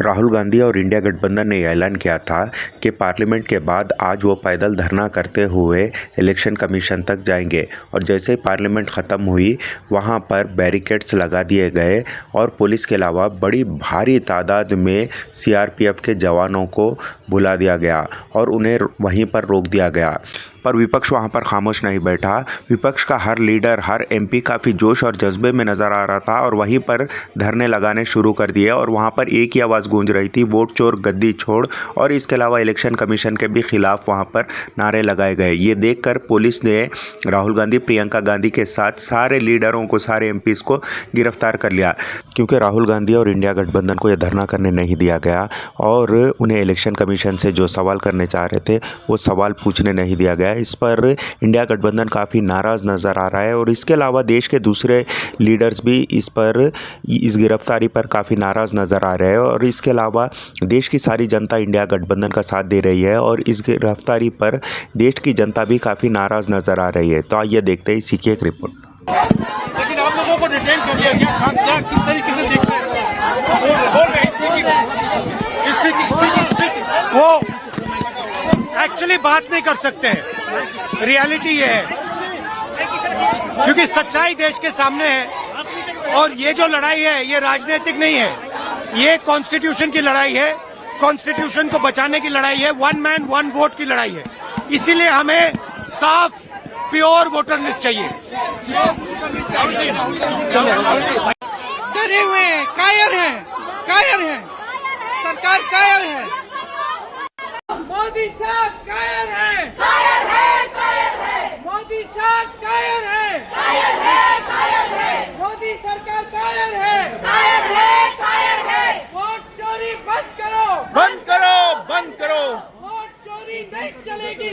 राहुल गांधी और इंडिया गठबंधन ने ऐलान किया था कि पार्लियामेंट के बाद आज वो पैदल धरना करते हुए इलेक्शन कमीशन तक जाएंगे और जैसे ही पार्लियामेंट ख़त्म हुई वहां पर बैरिकेड्स लगा दिए गए और पुलिस के अलावा बड़ी भारी तादाद में सीआरपीएफ के जवानों को बुला दिया गया और उन्हें वहीं पर रोक दिया गया। पर विपक्ष वहां पर खामोश नहीं बैठा। विपक्ष का हर लीडर, हर एमपी काफ़ी जोश और जज्बे में नज़र आ रहा था और वहीं पर धरने लगाने शुरू कर दिए और वहां पर एक ही आवाज़ गूंज रही थी, वोट चोर गद्दी छोड़। और इसके अलावा इलेक्शन कमीशन के भी खिलाफ वहां पर नारे लगाए गए। ये देखकर पुलिस ने राहुल गांधी, प्रियंका गांधी के साथ सारे लीडरों को, सारे एमपीज़ को गिरफ्तार कर लिया, क्योंकि राहुल गांधी और इंडिया गठबंधन को यह धरना करने नहीं दिया गया और उन्हें इलेक्शन कमीशन से जो सवाल करने चाह रहे थे वो सवाल पूछने नहीं दिया गया। इस पर इंडिया गठबंधन काफ़ी नाराज़ नज़र आ रहा है और इसके अलावा देश के दूसरे लीडर्स भी इस गिरफ्तारी पर काफ़ी नाराज़ नज़र आ रहे हैं और इसके अलावा देश की सारी जनता इंडिया गठबंधन का साथ दे रही है और इस गिरफ्तारी पर देश की जनता भी काफ़ी नाराज़ नज़र आ रही है। तो आइए देखते हैं इसी की एक रिपोर्ट। लेकिन आप लोगों को डिटेन कर दिया गया, क्या किस तरीके से देखते हैं? वो एक्चुअली बात नहीं कर सकते हैं, रियलिटी ये है, क्योंकि सच्चाई देश के सामने है और ये जो लड़ाई है ये राजनीतिक नहीं है, ये कॉन्स्टिट्यूशन की लड़ाई है, कॉन्स्टिट्यूशन को बचाने की लड़ाई है, वन मैन वन वोट की लड़ाई है। इसीलिए हमें साफ प्योर वोटर लिस्ट चाहिए। डरे हुए हैं, कायर हैं, सरकार कायर है, मोदी साहब कायर है, मोदी साहब कायर है, मोदी सरकार कायर है, वोट चोरी बंद करो, वोट चोरी नहीं चलेगी,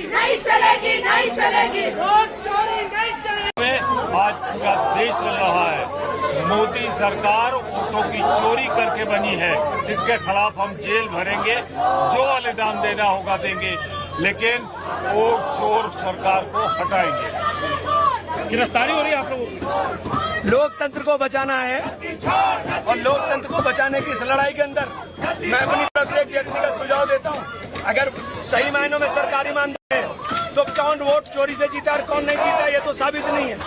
वोट चोरी नहीं चलेगी। आज पूरा देश चल रहा है, मोदी सरकार वोटों की चोरी करके बनी है, इसके खिलाफ हम जेल भरेंगे, जो बलिदान देना होगा देंगे, लेकिन वोट चोर सरकार को हटाएंगे। गिरफ्तारी हो रही है आप लोगों की। लोकतंत्र को बचाना है और लोकतंत्र को बचाने की इस लड़ाई के अंदर मैं अपनी तरफ से एक व्यक्तिगत सुझाव देता हूँ। अगर सही मायनों में सरकारी ईमानदारी है तो कौन वोट चोरी से जीता और कौन नहीं जीता ये तो साबित नहीं है,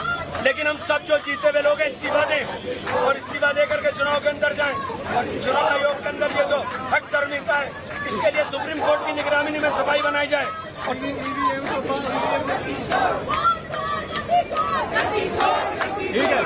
लेकिन हम सब जो जीते हुए लोग इस्तीफा दें और इस्तीफा दे करके चुनाव के अंदर जाएं और चुनाव आयोग के अंदर ये जो हक मिलता है इसके लिए सुप्रीम कोर्ट की निगरानी में सफाई बनाई जाए। ठीक है,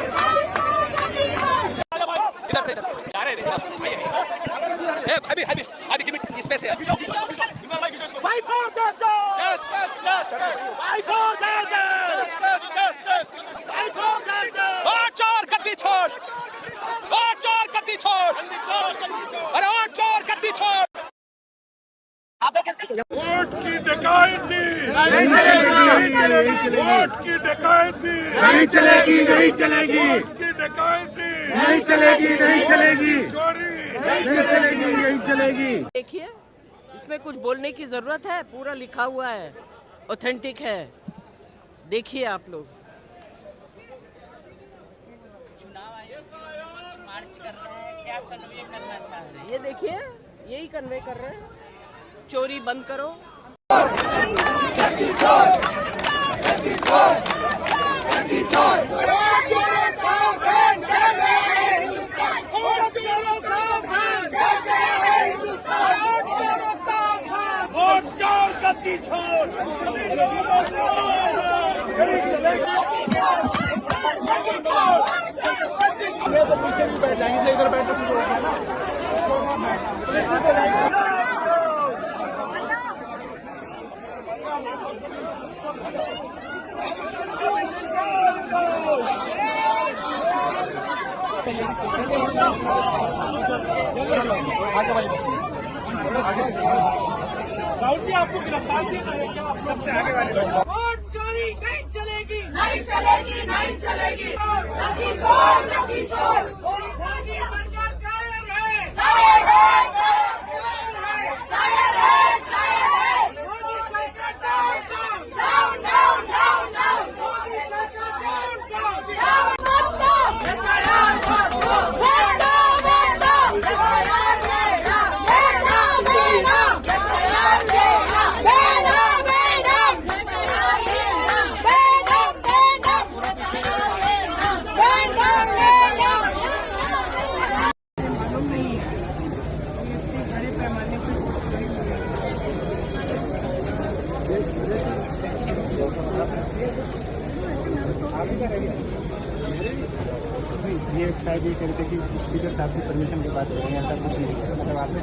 वोट की डकैती नहीं चलेगी, वोट की डकैती नहीं चलेगी, वोट की डकैती नहीं चलेगी, चोरी नहीं चलेगी। देखिए, इसमें कुछ बोलने की जरूरत है, पूरा लिखा हुआ है, ऑथेंटिक है, देखिए आप लोग। चुनाव आयोग मार्च कर रहे हैं, क्या कन्वे करना चाह रहे हैं? ये देखिए, यही कन्वे कर रहे हैं, चोरी बंद करो। पीछे भी बैठ जाएंगे, इधर बैठ राहुल जी आपको गिरफ्तार किया है क्या? आप सबसे आगे वाले वोट चोरी नहीं चलेगी, मोदी सरकार कायर है, मोदी सरकार डाउन, मोदी सरकार डाउन। ये शायद ये कहते कि स्पीकर साहब की परमिशन के बाद हो ऐसा कुछ नहीं है, मतलब आपने